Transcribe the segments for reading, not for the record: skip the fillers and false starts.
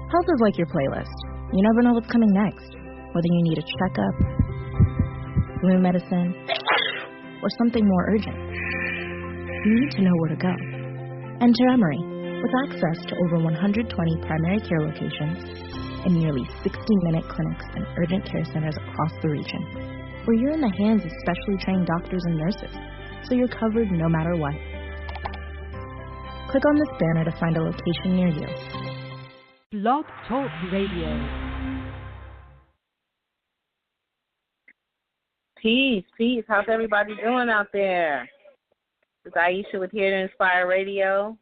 Health is like your playlist. You never know what's coming next, whether you need a checkup, wound medicine, or something more urgent. You need to know where to go. Enter Emory, with access to over 120 primary care locations and nearly 60-minute clinics and urgent care centers across the region, where you're in the hands of specially trained doctors and nurses, so you're covered no matter what. Click on this banner to find a location near you. Blog Talk Radio. Peace. How's everybody doing out there? This is Aisha with Here to Inspire Radio.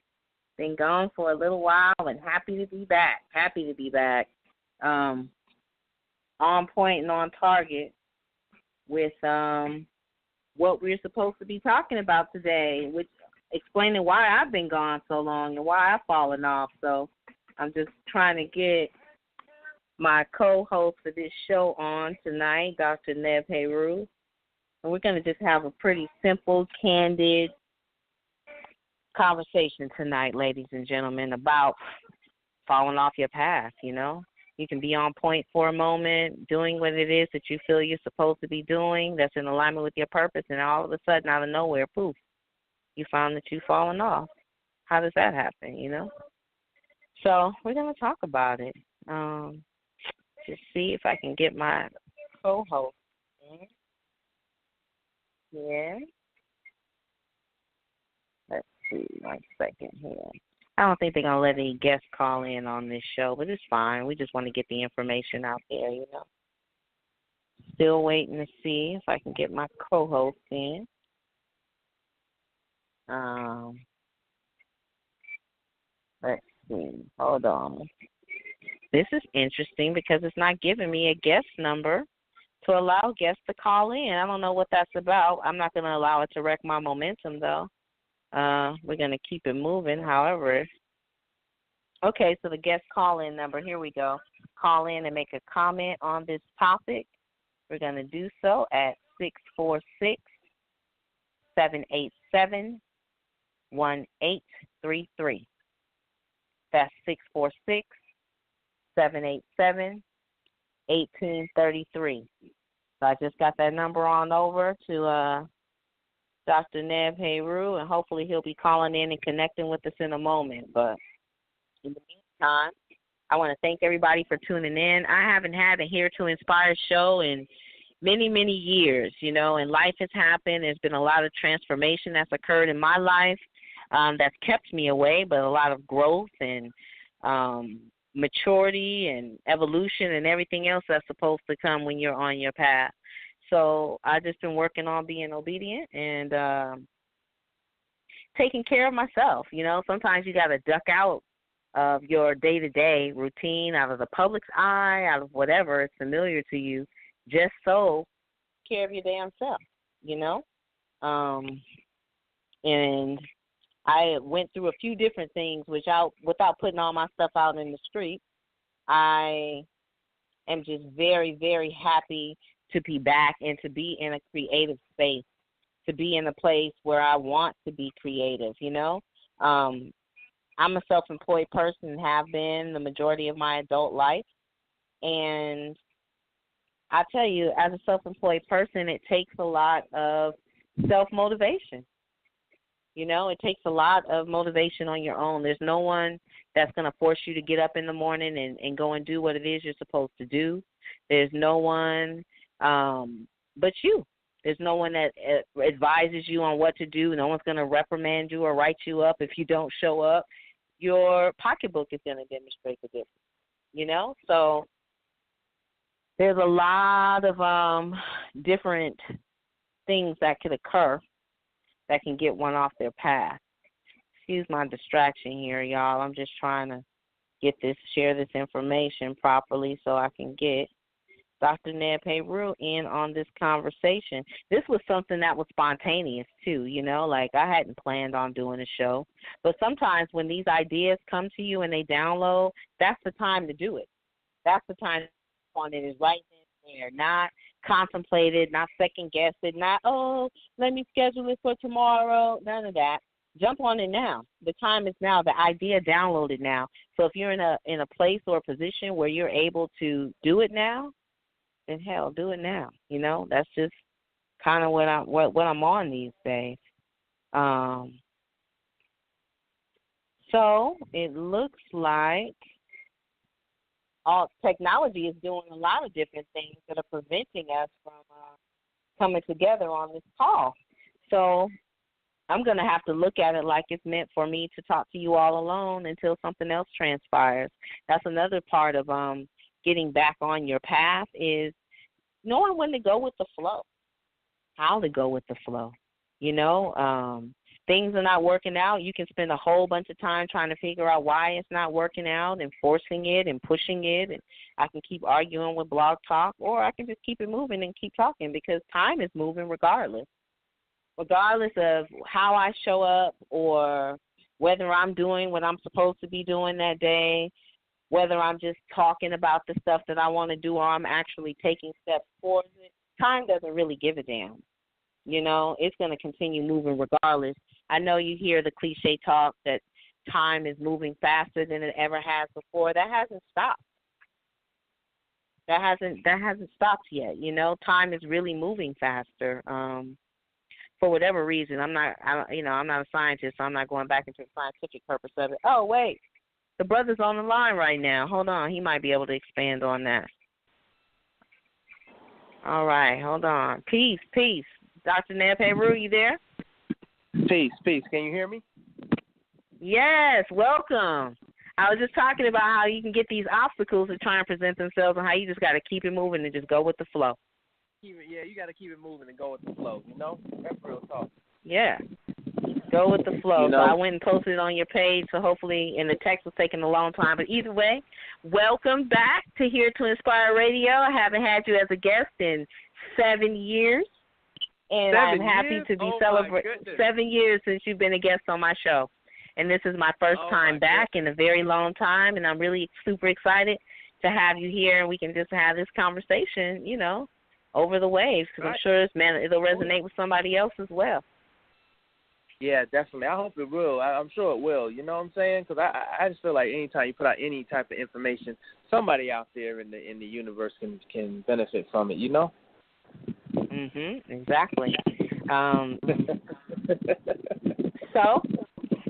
Been gone for a little while and happy to be back. On point and on target with what we're supposed to be talking about today, which explaining why I've been gone so long and why I've fallen off. So I'm just trying to get my co-host for this show on tonight, Dr. Neb Heru. And we're going to just have a pretty simple, candid conversation tonight, ladies and gentlemen, about falling off your path, you know. You can be on point for a moment, doing what it is that you feel you're supposed to be doing that's in alignment with your purpose, and all of a sudden, out of nowhere, poof, you found that you've fallen off. How does that happen, you know? So we're going to talk about it. Just see if I can get my co-host in. Yeah. Let's see, 1 second here. I don't think they're going to let any guests call in on this show, but it's fine. We just want to get the information out there, you know. Still waiting to see if I can get my co-host in. Let's see. Hold on. This is interesting because it's not giving me a guest number to allow guests to call in. I don't know what that's about. I'm not going to allow it to wreck my momentum, though. We're going to keep it moving, however. Okay, so the guest call-in number, here we go. Call in and make a comment on this topic. We're going to do so at 646-787-1833. That's 646-787-1833. So I just got that number on over to Dr. Neb Heru, and hopefully he'll be calling in and connecting with us in a moment. But in the meantime, I want to thank everybody for tuning in. I haven't had a Here to Inspire show in many, many years, you know, and life has happened. There's been a lot of transformation that's occurred in my life that's kept me away, but a lot of growth and maturity and evolution and everything else that's supposed to come when you're on your path. So I just been working on being obedient and taking care of myself. You know, sometimes you got to duck out of your day-to-day routine, out of the public's eye, out of whatever is familiar to you, just so take care of your damn self, you know. And I went through a few different things without putting all my stuff out in the street. I am just very, very happy to be back and to be in a creative space, to be in a place where I want to be creative, you know. I'm a self-employed person and have been the majority of my adult life. And I tell you, as a self-employed person, it takes a lot of self-motivation. You know, it takes a lot of motivation on your own. There's no one that's going to force you to get up in the morning and go and do what it is you're supposed to do. There's no one but you. There's no one that advises you on what to do. No one's going to reprimand you or write you up if you don't show up. Your pocketbook is going to demonstrate the difference, you know? So there's a lot of different things that could occur that can get one off their path. Excuse my distraction here, y'all. I'm just trying to share this information properly so I can get Dr. Neb Heru in on this conversation. This was something that was spontaneous, too, you know, like I hadn't planned on doing a show. But sometimes when these ideas come to you and they download, that's the time to do it. That's the time on it is right there, not contemplated, not second-guessed, not, oh, let me schedule it for tomorrow, none of that. jump on it now. The time is now. The idea, download it now. So if you're in a place or a position where you're able to do it now, then hell, do it now. You know, that's just kind of what I'm on these days. So it looks like all technology is doing a lot of different things that are preventing us from coming together on this call. So I'm going to have to look at it like it's meant for me to talk to you all alone until something else transpires. That's another part of getting back on your path is knowing when to go with the flow, how to go with the flow. You know, things are not working out. You can spend a whole bunch of time trying to figure out why it's not working out and forcing it and pushing it. And I can keep arguing with Blog Talk, or I can just keep it moving and keep talking because time is moving regardless. Regardless of how I show up or whether I'm doing what I'm supposed to be doing that day, whether I'm just talking about the stuff that I want to do or I'm actually taking steps towards it, time doesn't really give a damn. You know, it's going to continue moving regardless. I know you hear the cliche talk that time is moving faster than it ever has before. That hasn't stopped. That hasn't stopped yet. You know, time is really moving faster. For whatever reason, I'm not a scientist, so I'm not going back into the scientific purpose of it. Oh, wait, the brother's on the line right now. Hold on, he might be able to expand on that. All right, hold on. Peace. Dr. Neb Heru, you there? Peace. Can you hear me? Yes, welcome. I was just talking about how you can get these obstacles that try and present themselves and how you just got to keep it moving and just go with the flow. Yeah, you got to keep it moving and go with the flow, you know? That's real talk. Yeah, go with the flow. You know? So I went and posted it on your page, so hopefully, and the text was taking a long time. But either way, welcome back to Here to Inspire Radio. I haven't had you as a guest in 7 years, and I'm happy to be celebrating 7 years since you've been a guest on my show. And this is my first time back in a very long time, and I'm really super excited to have you here, and we can just have this conversation, you know, over the waves, because I'm sure it'll resonate with somebody else as well. Yeah, definitely. I hope it will. I'm sure it will. You know what I'm saying? Because I just feel like anytime you put out any type of information, somebody out there in the universe can benefit from it. You know? Exactly. So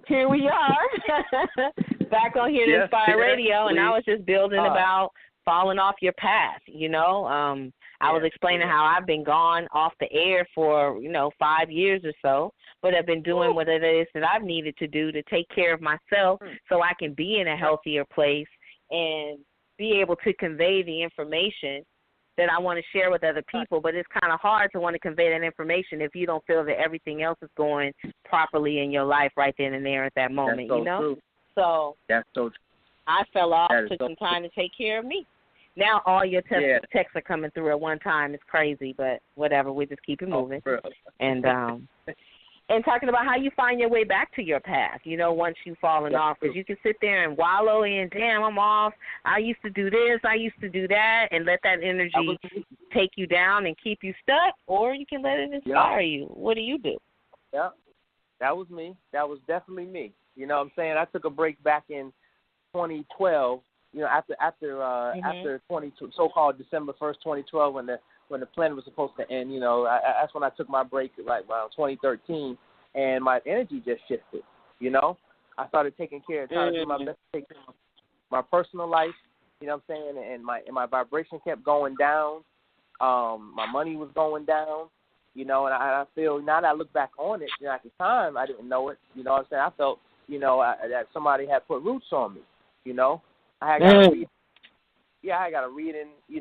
here we are, back on Here to Inspire Radio, and I was just building about falling off your path. You know, I was explaining how I've been gone off the air for 5 years or so, but I've been doing what it is that I've needed to do to take care of myself so I can be in a healthier place and be able to convey the information that I want to share with other people. But it's kind of hard to want to convey that information if you don't feel that everything else is going together in your life right then and there at that moment. That's so true. So that's so true. I fell off, took some time to take care of me. Now all your texts are coming through at one time. It's crazy, but whatever. We just keep it moving. And talking about how you find your way back to your path, once you've fallen off. Because you can sit there and wallow in, damn, I'm off. I used to do this. I used to do that, and let that energy take you down and keep you stuck, or you can let it inspire you. What do you do? Yeah, that was me. That was definitely me. You know what I'm saying? I took a break back in 2012, after so-called December 1st, 2012, when the plan was supposed to end. That's when I took my break, like around 2013, and my energy just shifted. I started taking care of trying to do my best to take care of my personal life. You know what I'm saying? And my vibration kept going down. My money was going down. And I feel now that I look back on it, at the time I didn't know it. You know what I'm saying? I felt, that somebody had put roots on me. I had got a reading. Yeah, I got a reading. I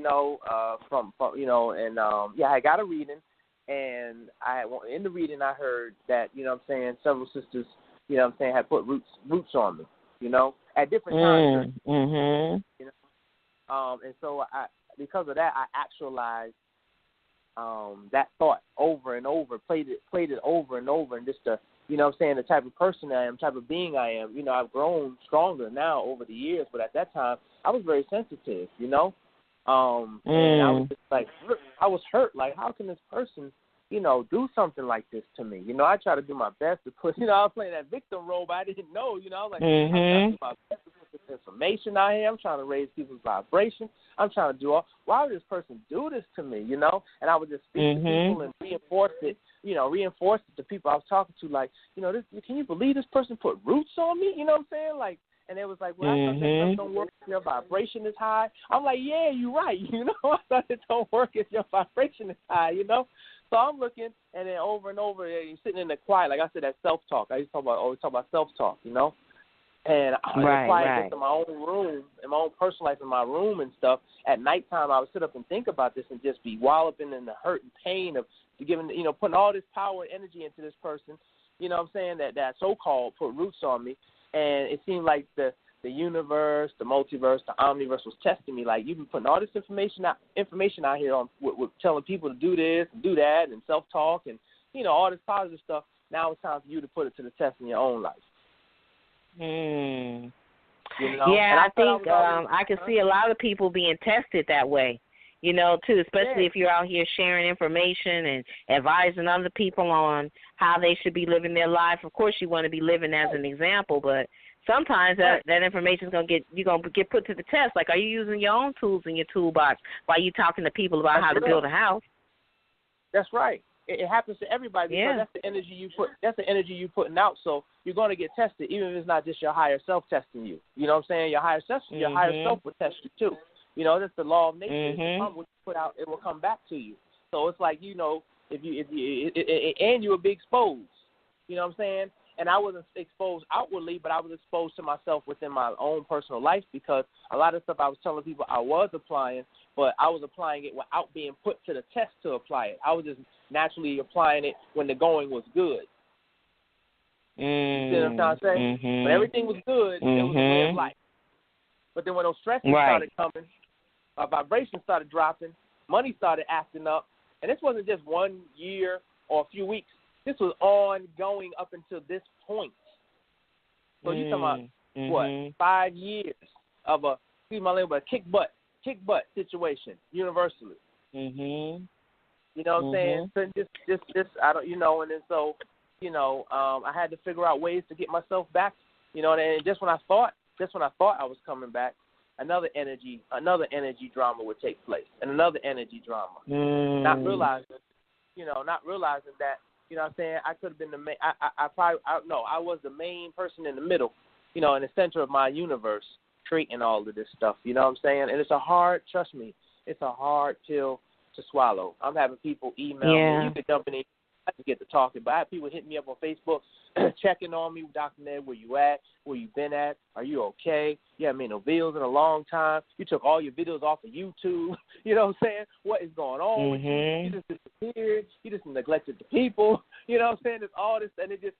got a reading, and in the reading I heard that, several sisters, had put roots on me. At different times. And so because of that, I actualized that thought over and over, played it over and over, and just the type of person I am, type of being I am. I've grown stronger now over the years, but at that time I was very sensitive, and I was just like, I was hurt. Like, how can this person, do something like this to me. I try to do my best to put, I was playing that victim role, but I didn't know, I was like, I'm trying to do my best to put this information out here. I'm trying to raise people's vibration. I'm trying to do why would this person do this to me, And I would just speak to people and reinforce it to people I was talking to, like, can you believe this person put roots on me? You know what I'm saying? Like, and it was like, well, I thought that stuff don't work if your vibration is high. I'm like, yeah, you're right. I thought it don't work if your vibration is high, So I'm looking, and then over and over, you're sitting in the quiet. Like I said, that self-talk. I always talk about self-talk, And I apply it to my own room, in my own personal life, in my room and stuff. At nighttime, I would sit up and think about this and just be walloping in the hurt and pain of giving, putting all this power and energy into this person, what I'm saying, that so-called put roots on me. And it seemed like the universe, the multiverse, the omniverse was testing me. Like, you've been putting all this information out here on with telling people to do this and do that and self-talk and, all this positive stuff. Now it's time for you to put it to the test in your own life. Yeah, I think I can see a lot of people being tested that way, too, especially if you're out here sharing information and advising other people on how they should be living their life. Of course, you want to be living as an example, but sometimes that information is you're gonna get put to the test. Like, are you using your own tools in your toolbox while you talking to people about how to build a house? That's right. It happens to everybody because that's the energy you put. That's the energy you putting out. So you're going to get tested, even if it's not just your higher self testing you. You know what I'm saying? Your higher self will test you too. That's the law of nature. What you put out, it will come back to you. So it's like, if you and you'll be exposed. You know what I'm saying? And I wasn't exposed outwardly, but I was exposed to myself within my own personal life, because a lot of stuff I was telling people I was applying, but I was applying it without being put to the test to apply it. I was just naturally applying it when the going was good. You see what I'm trying to say? When everything was good, it was a way of life. But then when those stresses started coming, our vibration started dropping, money started acting up, and this wasn't just 1 year or a few weeks. This was ongoing up until this point. So you're talking about, 5 years of a kick butt situation universally. You know what I'm saying? So just I don't, and then so, I had to figure out ways to get myself back, and just when I thought I was coming back, another energy drama would take place, and another energy drama. Not realizing that, you know what I'm saying, I could have been the main, I was the main person in the middle, in the center of my universe, creating all of this stuff, you know what I'm saying? And trust me, it's a hard pill to swallow. I'm having people email me. You could jump in, I can get to talking, but I have people hitting me up on Facebook, checking on me, Dr. Ned, where you at? Where you been at? Are you okay? You haven't made no videos in a long time. You took all your videos off of YouTube. You know what I'm saying? What is going on with you? You just disappeared. You just neglected the people. You know what I'm saying? There's all this, and it just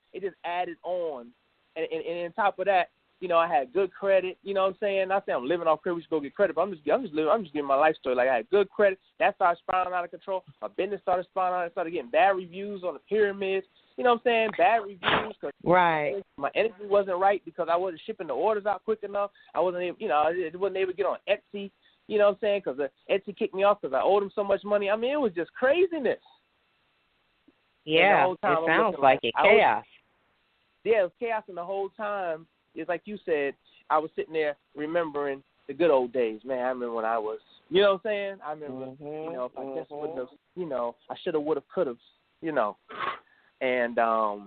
added on. And on top of that, I had good credit. You know what I'm saying? Not saying I'm living off credit. We should go get credit, but I'm just giving my life story. Like, I had good credit. That started spiraling out of control. My business started spiraling out. I started getting bad reviews on the pyramids. You know what I'm saying? Bad reviews because my energy wasn't right because I wasn't shipping the orders out quick enough. I wasn't able, I wasn't able to get on Etsy. You know what I'm saying? Because Etsy kicked me off because I owed them so much money. I mean, it was just craziness. Yeah, it sounds like it. Chaos. It was chaos, and the whole time, it's like you said, I was sitting there remembering the good old days. Man, I remember when I was, you know what I'm saying? I remember, if I just wouldn't have, I should have, would have, could have, And, I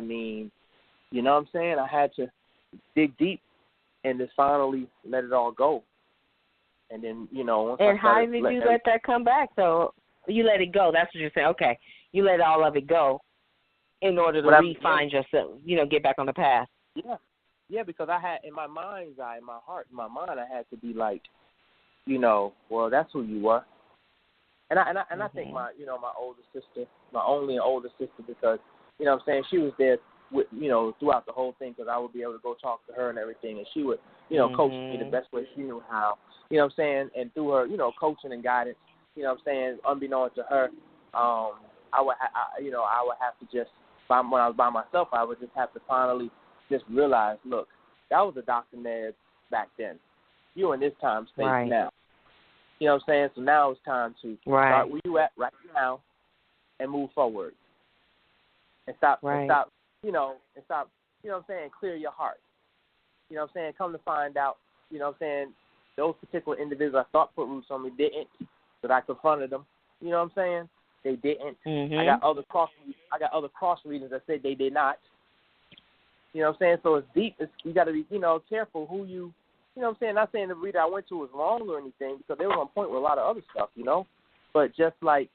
mean, you know what I'm saying? I had to dig deep and just finally let it all go. And then, once and how did you let that come back? So you let it go. That's what you're saying. Okay. You let all of it go in order to refine yourself, get back on the path. Yeah, because I had, in my mind's eye, in my heart, in my mind, I had to be like, well, that's who you are. And I think my older sister, my only and older sister, because, what I'm saying, she was there with, throughout the whole thing, because I would be able to go talk to her and everything, and she would, coach me the best way she knew how, what I'm saying, and through her, coaching and guidance, what I'm saying, unbeknownst to her, I would have to just, when I was by myself, I would just have to finally just realize, look, that was a Dr. Neb back then. You're in this time space now. You know what I'm saying? So now it's time to start where you at right now and move forward. And stop, you know what I'm saying, clear your heart. You know what I'm saying? Come to find out, you know what I'm saying, those particular individuals I thought put roots on me didn't, but I confronted them. You know what I'm saying? They didn't. I got other cross readings that said they did not. You know what I'm saying? So it's deep. You got to be, you know, careful who you know what I'm saying? Not saying the reader I went to was wrong or anything, because they were on point with a lot of other stuff, you know? But just like,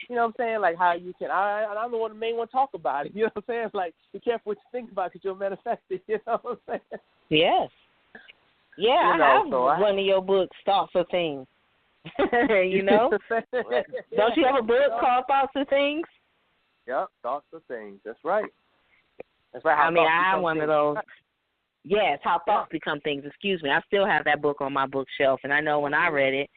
you know what I'm saying? Like how you can, I'm the one that main one talk about it. You know what I'm saying? Like, be careful what you think about, because you'll manifest it. You know what I'm saying? Yes. Yeah, you know, I have one of your books, Thoughts of Things. You know? Don't you have a book called Thoughts of Things? Yep, Thoughts of Things. That's right. That's right. I mean, I have one of those. Yes, How Thoughts Become Things. Excuse me. I still have that book on my bookshelf, and I know when I read it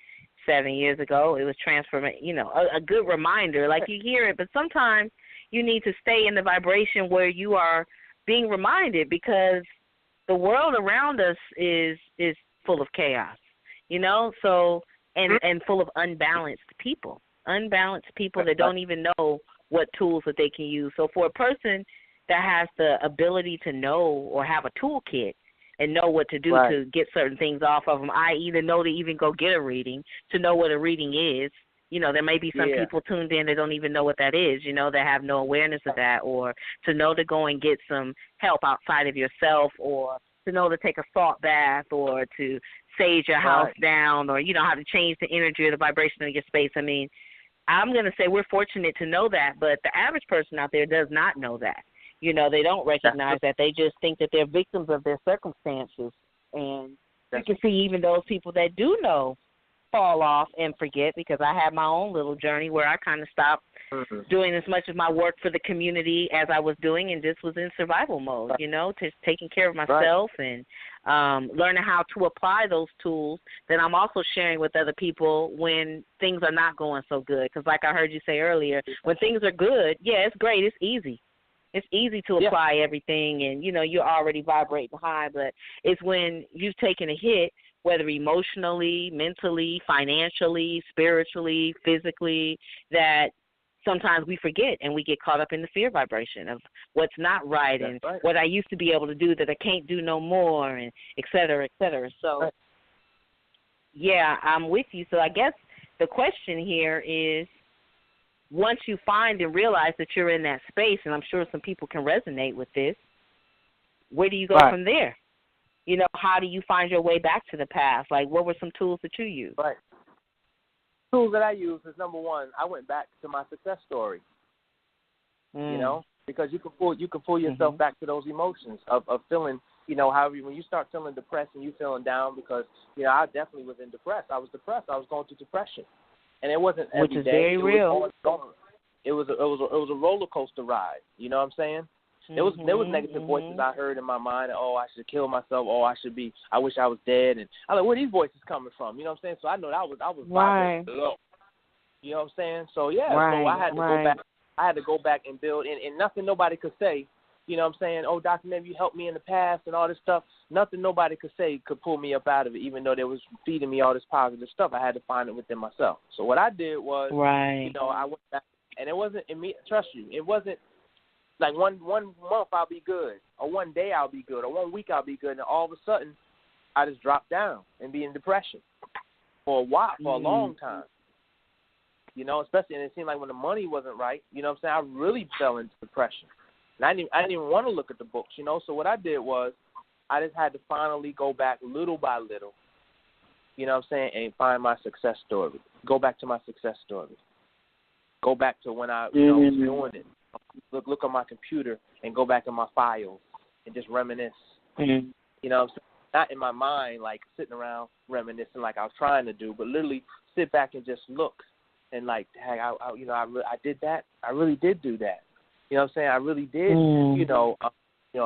7 years ago, it was transforming, you know, a good reminder. Like, you hear it, but sometimes you need to stay in the vibration where you are being reminded, because the world around us is full of chaos, you know, so and full of unbalanced people that don't even know what tools that they can use. So for a person that has the ability to know or have a toolkit and know what to do to get certain things off of them, i.e. to know to even go get a reading, to know what a reading is. You know, there may be some people tuned in that don't even know what that is, you know, that have no awareness of that, or to know to go and get some help outside of yourself, or to know to take a salt bath, or to sage your house down, or, you know, how to change the energy or the vibration of your space. I mean, I'm going to say we're fortunate to know that, but the average person out there does not know that. You know, they don't recognize that. They just think that they're victims of their circumstances. And you can see even those people that do know fall off and forget, because I had my own little journey where I kind of stopped doing as much of my work for the community as I was doing, and just was in survival mode, you know, just taking care of myself and learning how to apply those tools that I'm also sharing with other people when things are not going so good. Because like I heard you say earlier, when things are good, yeah, it's great, it's easy. It's easy to apply everything, and, you know, you're already vibrating high, but it's when you've taken a hit, whether emotionally, mentally, financially, spiritually, physically, that sometimes we forget and we get caught up in the fear vibration of what's not right and what I used to be able to do that I can't do no more, and et cetera, et cetera. So, yeah, I'm with you. So I guess the question here is, once you find and realize that you're in that space, and I'm sure some people can resonate with this, where do you go from there? You know, how do you find your way back to the past? Like, what were some tools that you used? Tools that I used is, number one, I went back to my success story. You know, because you can pull yourself back to those emotions of feeling, you know, however, when you start feeling depressed and you feeling down, because, you know, I definitely was depressed. I was depressed. I was going through depression. And it wasn't every day. Which is very real. It was a roller coaster ride. You know what I'm saying? There was negative voices I heard in my mind. Oh, I should kill myself. Oh, I wish I was dead. And I'm like, where are these voices coming from? You know what I'm saying? So I know that I was vibrating low. You know what I'm saying? So so I had to go back. I had to go back and build, and nothing nobody could say. You know what I'm saying? Oh, Dr. Neb, you helped me in the past and all this stuff. Nothing nobody could say could pull me up out of it, even though they was feeding me all this positive stuff. I had to find it within myself. So what I did was, you know, I went back, and it wasn't trust you, it wasn't like one month I'll be good, or one day I'll be good, or 1 week I'll be good, and all of a sudden I just dropped down and be in depression for a while, for a long time. You know, especially, and it seemed like when the money wasn't right, you know what I'm saying, I really fell into depression. And I didn't even want to look at the books, you know. So what I did was I just had to finally go back little by little, you know what I'm saying, and find my success story. Go back to my success story. Go back to when I was doing it. Look on my computer and go back in my files and just reminisce. You know what I'm saying? Not in my mind, like sitting around reminiscing like I was trying to do, but literally sit back and just look and like, hey, I did that. I really did do that. You know what I'm saying? I really did, you know,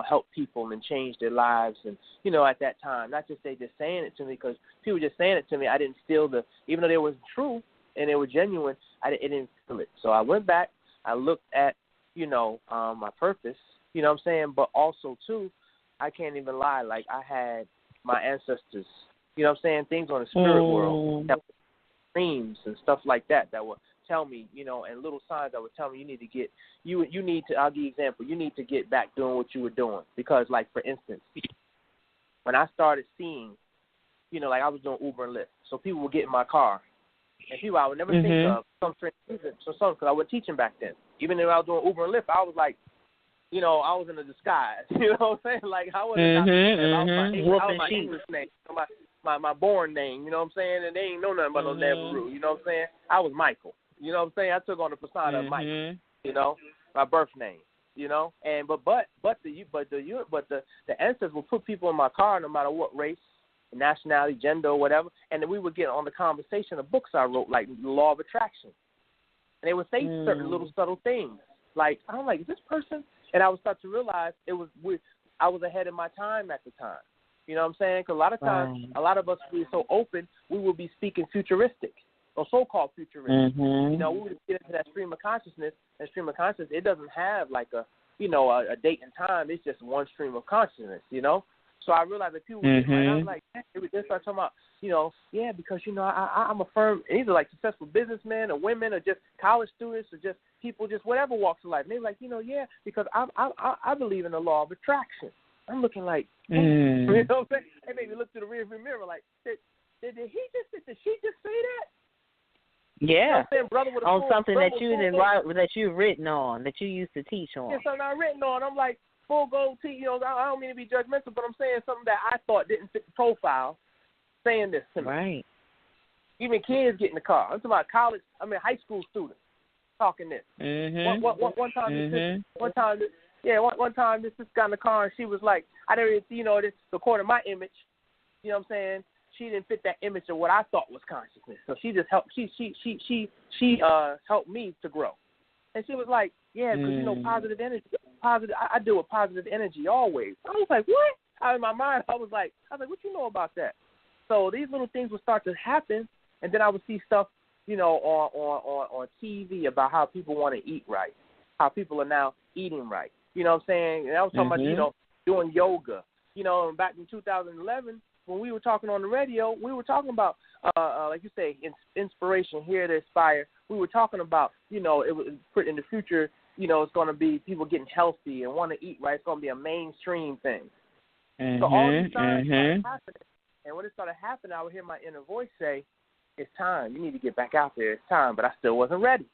help people and change their lives. And, you know, at that time, not just they just saying it to me, because people just saying it to me, I didn't feel even though they were true and they were genuine, it didn't feel it. So I went back, I looked at, you know, my purpose, you know what I'm saying? But also, too, I can't even lie, like I had my ancestors, you know what I'm saying, things on the spirit world, dreams and stuff like that were tell me, and little signs that would tell me you need to get, you need to, I'll give you an example, you need to get back doing what you were doing. Because, like, for instance, when I started seeing, like I was doing Uber and Lyft, so people would get in my car, and people I would never think of, some strange reason, because I wasn't teaching back then. Even if I was doing Uber and Lyft, I was like, I was in a disguise. You know what I'm saying? Like, I wasn't I was my English name, my born name, you know what I'm saying? And they ain't know nothing about no Neb Heru, you know what I'm saying? I was Michael, you know what I'm saying? I took on the persona of Michael, my birth name, And but the ancestors would put people in my car no matter what race, nationality, gender, or whatever, and then we would get on the conversation of books I wrote, like The Law of Attraction, and they would say certain little subtle things, like I'm like, is this person? And I would start to realize I was ahead of my time at the time. You know what I'm saying? Because a lot of times, a lot of us, we're so open, we will be speaking futuristic or so-called futuristic. We would get into that stream of consciousness. That stream of consciousness, it doesn't have like a date and time. It's just one stream of consciousness, So I realized that people would get and I was like, they would just start talking about, because, I'm a firm, either like successful businessmen or women or just college students or just people, just whatever walks of life. And they were like, because I believe in the law of attraction. I'm looking like, you know what I'm saying? They made me look through the rearview mirror like, did she just say that? Yeah, brother on something that you've written on, that you used to teach on. Yeah, something I written on. I'm like, full gold tee, I don't mean to be judgmental, but I'm saying something that I thought didn't fit the profile, saying this to me. Right. Even kids get in the car. I'm talking about high school students talking this. One time this got in the car and she was like, I didn't even, this recording my image. You know what I'm saying? She didn't fit that image of what I thought was consciousness. So she just helped. She helped me to grow. And she was like, because positive energy. I deal with positive energy always. I was like, what? In my mind, I was like, what you know about that? So these little things would start to happen, and then I would see stuff, on TV about how people want to eat right, how people are now eating right. You know what I'm saying? And I was talking about, doing yoga. Back in 2011, when we were talking on the radio, we were talking about, like you say, inspiration, here to inspire. We were talking about, it was put in the future, it's going to be people getting healthy and want to eat right. It's going to be a mainstream thing. So all these signs started happening. And when it started happening, I would hear my inner voice say, it's time. You need to get back out there. It's time. But I still wasn't ready.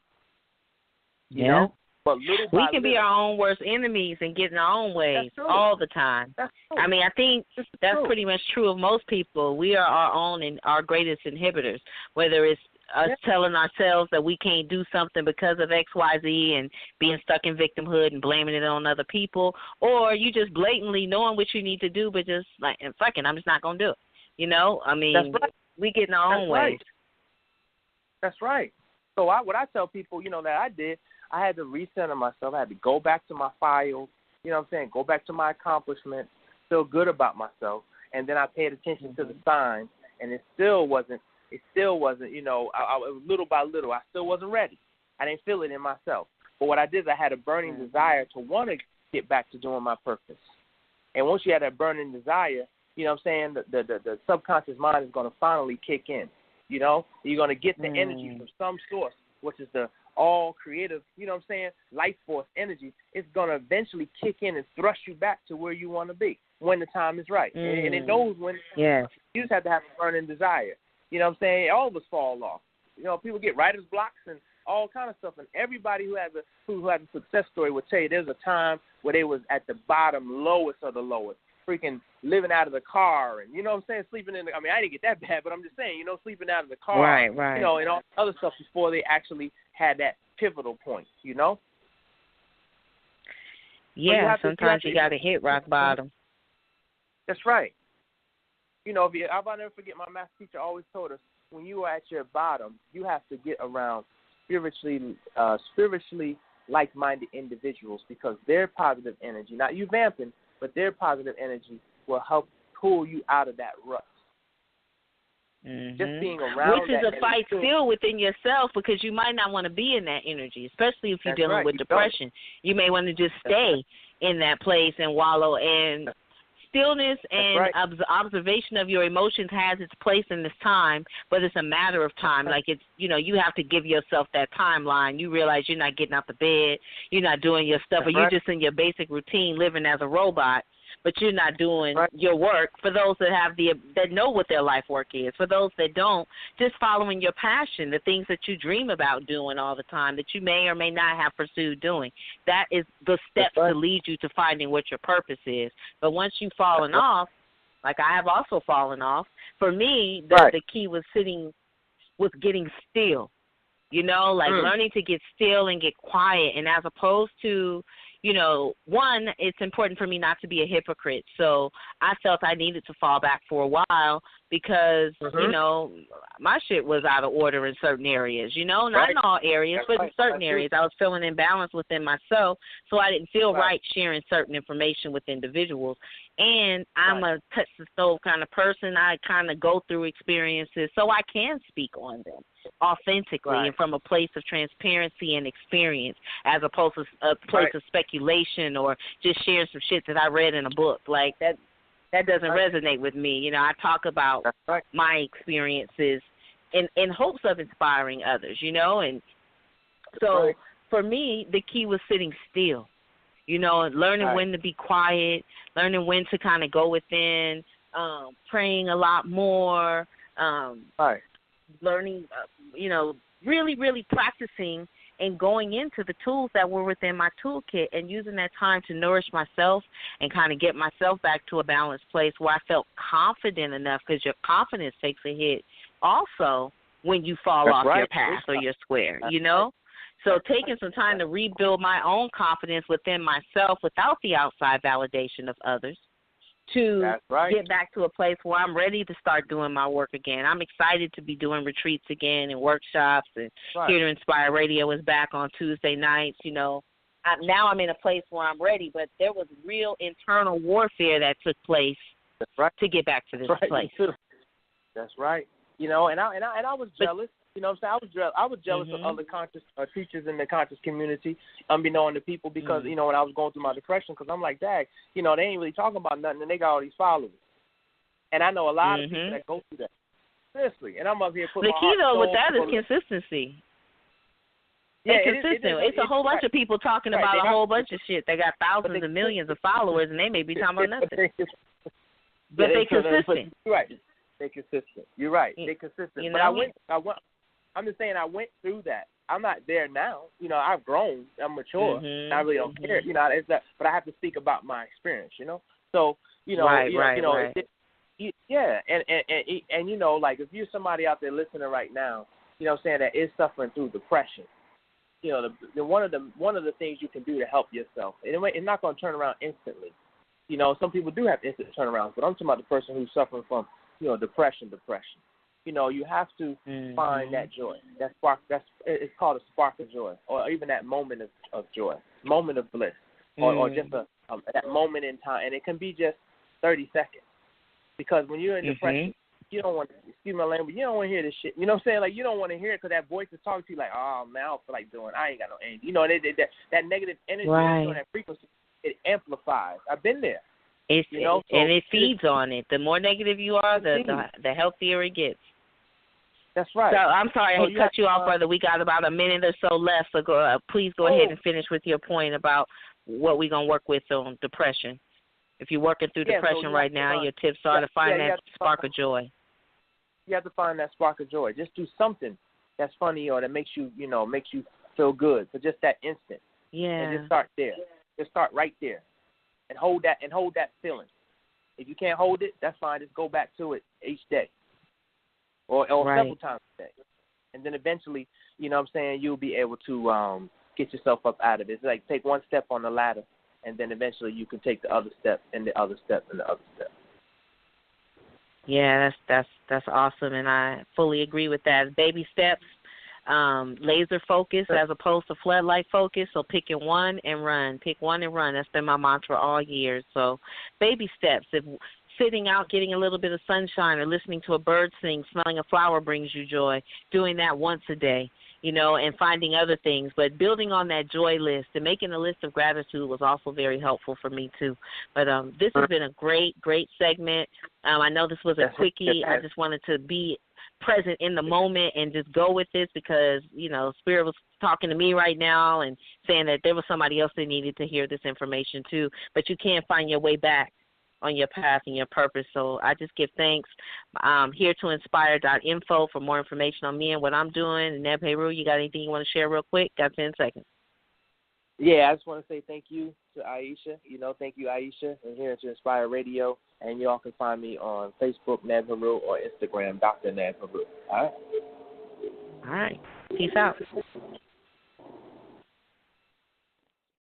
You know? But we can be our own worst enemies and get in our own ways all the time. I mean, I think that's pretty much true of most people. We are our own and our greatest inhibitors, whether it's us telling ourselves that we can't do something because of X, Y, Z and being stuck in victimhood and blaming it on other people, or you just blatantly knowing what you need to do but just like, fuck it, I'm just not going to do it. I mean, we get in our own ways. That's right. So what I tell people, that I did, I had to recenter myself. I had to go back to my files, go back to my accomplishments, feel good about myself. And then I paid attention to the signs, and it still wasn't, little by little, I still wasn't ready. I didn't feel it in myself. But what I did is I had a burning desire to want to get back to doing my purpose. And once you have that burning desire, the subconscious mind is going to finally kick in. You're going to get the energy from some source, which is the all creative, life force energy. It's going to eventually kick in and thrust you back to where you want to be when the time is right. And it knows when. You just have to have a burning desire. All of us fall off. People get writer's blocks and all kind of stuff. And everybody who has a success story would tell you there's a time where they was at the bottom, lowest of the lowest, freaking living out of the car and, sleeping in the, I didn't get that bad, but I'm just saying, sleeping out of the car. Right. And all other stuff before they actually had that pivotal point, Yeah, sometimes you got to hit rock bottom. That's right. I'll never forget my math teacher always told us, when you are at your bottom, you have to get around spiritually like-minded individuals because their positive energy, not you vamping, but their positive energy will help pull you out of that rut. Just being around which is a fight still within yourself because you might not want to be in that energy, especially if you're dealing with depression. You may want to just stay in that place and wallow and stillness and observation of your emotions has its place in this time, but it's a matter of time. Like it's, you have to give yourself that timeline. You realize you're not getting out the bed, you're not doing your stuff, or you're just in your basic routine living as a robot, but you're not doing your work. For those that have that know what their life work is. For those that don't, just following your passion, the things that you dream about doing all the time that you may or may not have pursued doing. That is the steps to lead you to finding what your purpose is. But once you've fallen off, like I have also fallen off, for me, the key was getting still. Learning to get still and get quiet. And as opposed to, one, it's important for me not to be a hypocrite. So I felt I needed to fall back for a while because, my shit was out of order in certain areas, not in all areas, but in certain areas. I was feeling imbalanced within myself, so I didn't feel right sharing certain information with individuals. And I'm a touch the stove kind of person. I kind of go through experiences so I can speak on them authentically and from a place of transparency and experience, as opposed to a place of speculation or just sharing some shit that I read in a book. Like that doesn't resonate with me. I talk about my experiences in hopes of inspiring others, and so for me, the key was sitting still, learning when to be quiet, learning when to kind of go within, praying a lot more, learning, really, really practicing and going into the tools that were within my toolkit and using that time to nourish myself and kind of get myself back to a balanced place where I felt confident enough, because your confidence takes a hit also when you fall off your path or your square, So taking some time to rebuild my own confidence within myself without the outside validation of others to get back to a place where I'm ready to start doing my work again. I'm excited to be doing retreats again and workshops, and Here to Inspire Radio is back on Tuesday nights. Now I'm in a place where I'm ready, but there was real internal warfare that took place to get back to this place. That's right. And I was jealous. What I'm saying? I was jealous of other conscious teachers in the conscious community, unbeknown to people, because, when I was going through my depression, because I'm like, dang, they ain't really talking about nothing, and they got all these followers. And I know a lot of people that go through that. Seriously. And I'm up here putting the key, though, with that is consistency. Yeah, consistent. It's a whole bunch of people talking about a whole bunch of shit. They got thousands and millions of followers, and they may be talking about nothing. But they consistent. They're consistent. You're right. They're consistent. But I'm just saying I went through that. I'm not there now. I've grown. I'm mature. I really don't care. It's that, but I have to speak about my experience. So yeah. And like if you're somebody out there listening right now, saying that is suffering through depression, one of the things you can do to help yourself, and it's not going to turn around instantly. Some people do have instant turnarounds, but I'm talking about the person who's suffering from depression. You have to find that joy, that spark. It's called a spark of joy, or even that moment of joy, moment of bliss, or just that moment in time. And it can be just 30 seconds, because when you're in depression, you don't want to, excuse my language, you don't want to hear this shit. You know what I'm saying? Like, you don't want to hear it because that voice is talking to you like, oh man, I don't feel like doing. I ain't got no energy. That negative energy, that frequency, it amplifies. I've been there. And it feeds on it. The more negative you are, the healthier it gets. That's right. So I'm sorry I cut you off, brother. We got about a minute or so left, so please go ahead and finish with your point about what we're going to work with on depression. If you're working through depression right now, your tips are to find that spark of joy. You have to find that spark of joy. Just do something that's funny or that makes you feel good for just that instant. Yeah. And just start there. Just start right there. And hold that feeling. If you can't hold it, that's fine. Just go back to it each day. Or several times a day. And then eventually, you'll be able to get yourself up out of it. It's like take one step on the ladder, and then eventually you can take the other step and the other step and the other step. Yeah, that's awesome, and I fully agree with that. Baby steps, laser focus as opposed to floodlight focus. So picking one and run. Pick one and run. That's been my mantra all year. So baby steps. If sitting out, getting a little bit of sunshine, or listening to a bird sing, smelling a flower brings you joy, doing that once a day, and finding other things. But building on that joy list and making a list of gratitude was also very helpful for me, too. But this has been a great, great segment. I know this was a quickie. I just wanted to be present in the moment and just go with this because, Spirit was talking to me right now and saying that there was somebody else that needed to hear this information, too. But you can find your way back on your path and your purpose. So I just give thanks. Here to inspire.info for more information on me and what I'm doing. Neb Heru, you got anything you want to share real quick? Got 10 seconds. Yeah, I just want to say thank you to Aisha. Thank you, Aisha, and here to Inspire Radio. And y'all can find me on Facebook, Neb Heru, or Instagram, Dr. Neb Heru. All right? All right. Peace out.